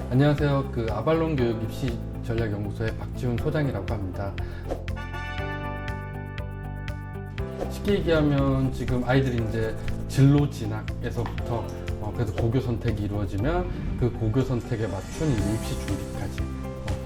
안녕하세요. 아발론 교육 입시 전략 연구소의 박지훈 소장이라고 합니다. 쉽게 얘기하면 지금 아이들이 이제 진로 진학에서부터 그래서 고교 선택이 이루어지면 그 고교 선택에 맞춘 이제 입시 준비까지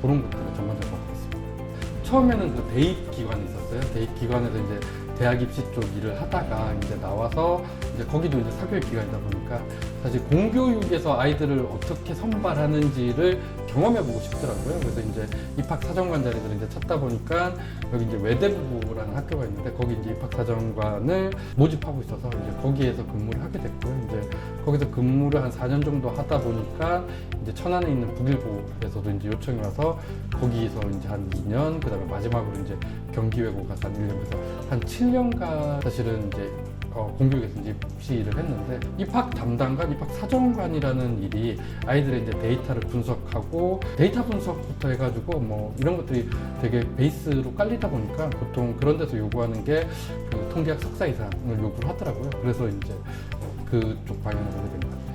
그런 것들을 전반적으로 하고 있습니다. 처음에는 그 대입 기관이 있었어요. 대입 기관에서 이제 대학 입시 쪽 일을 하다가 이제 나와서 이제 거기도 이제 사교육 기관이다 보니까 사실 공교육에서 아이들을 어떻게 선발하는지를 경험해보고 싶더라고요. 그래서 이제 입학사정관 자리들을 이제 찾다 보니까 여기 이제 외대부라는 학교가 있는데 거기 이제 입학사정관을 모집하고 있어서 이제 거기에서 근무를 하게 됐고요. 이제 거기서 근무를 한 4년 정도 하다 보니까 이제 천안에 있는 북일고에서도 이제 요청이 와서 거기에서 이제 한 2년, 그 다음에 마지막으로 이제 경기외고 가서 한 1년, 그래서 한 7년간 사실은 이제 공교육에서 이제 입시 일을 했는데 입학 담당관, 입학 사정관이라는 일이 아이들의 이제 데이터를 분석하고 데이터 분석부터 해가지고 뭐 이런 것들이 되게 베이스로 깔리다 보니까 보통 그런 데서 요구하는 게 그 통계학 석사 이상을 요구를 하더라고요. 그래서 이제 그쪽 방향으로 오게 된 것 같아요.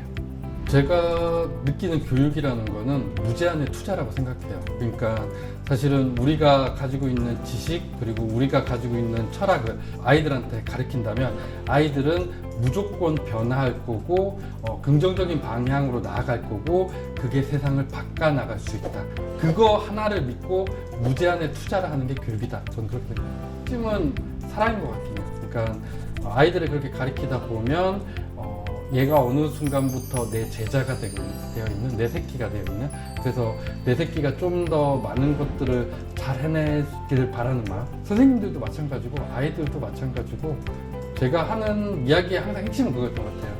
제가 느끼는 교육이라는 거는 무제한의 투자라고 생각해요. 그러니까 사실은 우리가 가지고 있는 지식 그리고 우리가 가지고 있는 철학을 아이들한테 가르친다면 아이들은 무조건 변화할 거고 긍정적인 방향으로 나아갈 거고 그게 세상을 바꿔나갈 수 있다. 그거 하나를 믿고 무제한의 투자를 하는 게 교육이다. 저는 그렇게 생각해요. 핵심은 사랑인 것 같긴 해요. 그러니까 아이들을 그렇게 가르치다 보면 얘가 어느 순간부터 내 제자가 되어 있는, 내 새끼가 되어 있는, 그래서 내 새끼가 좀 더 많은 것들을 잘 해내길 바라는 마음. 선생님들도 마찬가지고 아이들도 마찬가지고 제가 하는 이야기의 항상 핵심은 그거였던 것 같아요.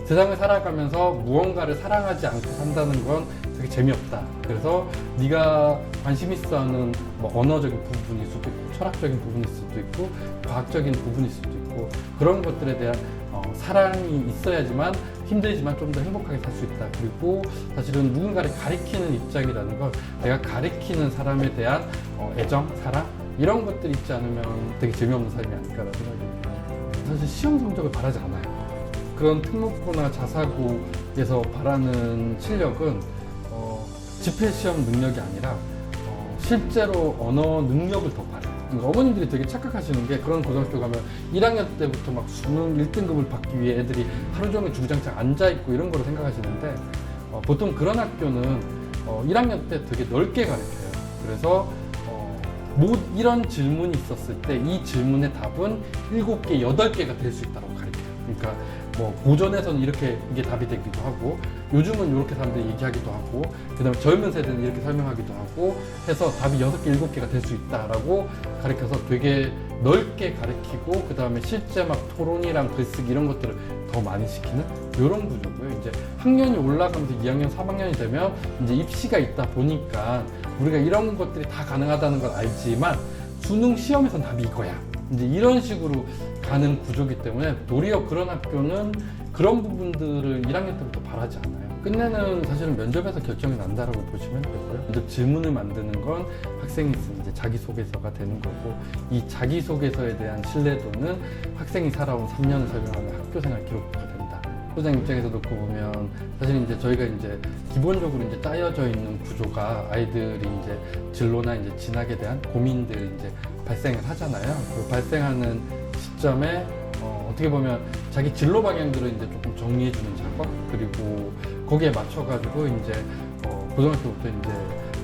세상을 살아가면서 무언가를 사랑하지 않고 산다는 건 되게 재미없다. 그래서 네가 관심 있어하는 뭐 언어적인 부분일 수도 있고 철학적인 부분일 수도 있고 과학적인 부분일 수도 있고 그런 것들에 대한 사랑이 있어야지만 힘들지만 좀 더 행복하게 살 수 있다. 그리고 사실은 누군가를 가리키는 입장이라는 건 내가 가리키는 사람에 대한 애정, 사랑 이런 것들이 있지 않으면 되게 재미없는 삶이 아닐까라는 생각이 듭니다. 사실 시험 성적을 바라지 않아요. 그런 특목고나 자사고에서 바라는 실력은 집회 시험 능력이 아니라 실제로 언어 능력을 더 바라요. 그러니까 어머님들이 되게 착각하시는 게 그런 고등학교 가면 1학년 때부터 막 수능 1등급을 받기 위해 애들이 하루 종일 주구장창 앉아있고 이런 거로 생각하시는데 보통 그런 학교는 1학년 때 되게 넓게 가르쳐요. 그래서 이런 질문이 있었을 때 이 질문의 답은 7개, 8개가 될 수 있다고 가르쳐요. 그러니까 뭐 고전에서는 이렇게 이게 답이 되기도 하고 요즘은 이렇게 사람들이 얘기하기도 하고 그 다음에 젊은 세대는 이렇게 설명하기도 하고 해서 답이 6개, 7개가 될 수 있다라고 가르쳐서 되게 넓게 가르치고 그 다음에 실제 막 토론이랑 글쓰기 이런 것들을 더 많이 시키는 이런 구조고요. 이제 학년이 올라가면서 2학년, 3학년이 되면 이제 입시가 있다 보니까 우리가 이런 것들이 다 가능하다는 걸 알지만 수능 시험에선 답이 이거야. 이제 이런 식으로 가는 구조기 때문에 도리어 그런 학교는 그런 부분들을 1학년 때부터 바라지 않아요. 끝내는 사실은 면접에서 결정이 난다라고 보시면 되고요. 면접 질문을 만드는 건 학생이 쓴 이제 자기소개서가 되는 거고 이 자기소개서에 대한 신뢰도는 학생이 살아온 3년을 설명하는 학교생활 기록부가 된다. 소장 입장에서 놓고 보면 사실 이제 저희가 이제 기본적으로 이제 짜여져 있는 구조가 아이들이 이제 진로나 이제 진학에 대한 고민들 이제 발생을 하잖아요. 그 발생하는 시점에 어떻게 보면 자기 진로 방향들을 이제 조금 정리해주는 작업 그리고 거기에 맞춰가지고 이제 고등학교부터 이제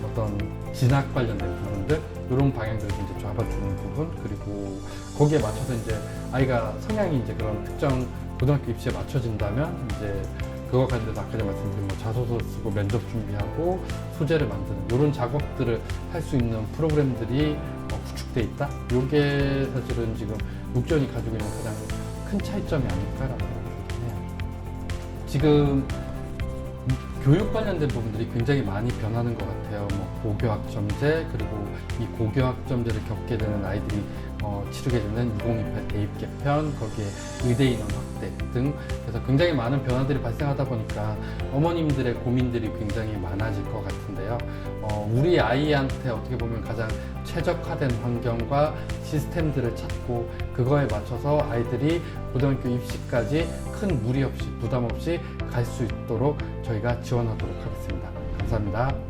어떤 진학 관련된 부분들 이런 방향들을 이제 잡아주는 부분 그리고 거기에 맞춰서 이제 아이가 성향이 이제 그런 특정 고등학교 입시에 맞춰진다면 이제 그거 관련해서 아까 전에 말씀드린 뭐 자소서 쓰고 면접 준비하고 소재를 만드는 이런 작업들을 할 수 있는 프로그램들이 구축돼 있다. 이게 사실은 지금 육전이 가지고 있는 가장 큰 차이점이 아닐까라는 생각이 해요. 지금 교육 관련된 부분들이 굉장히 많이 변하는 것 같아요. 뭐 고교학점제 그리고 이 고교학점제를 겪게 되는 아이들이 치르게 되는 2028 대입 개편 거기에 의대 인원 확대 등 그래서 굉장히 많은 변화들이 발생하다 보니까 어머님들의 고민들이 굉장히 많아질 것 같은데요. 우리 아이한테 어떻게 보면 가장 최적화된 환경과 시스템들을 찾고 그거에 맞춰서 아이들이 고등학교 입시까지 큰 무리 없이 부담 없이 갈 수 있도록 저희가 지원하도록 하겠습니다. 감사합니다.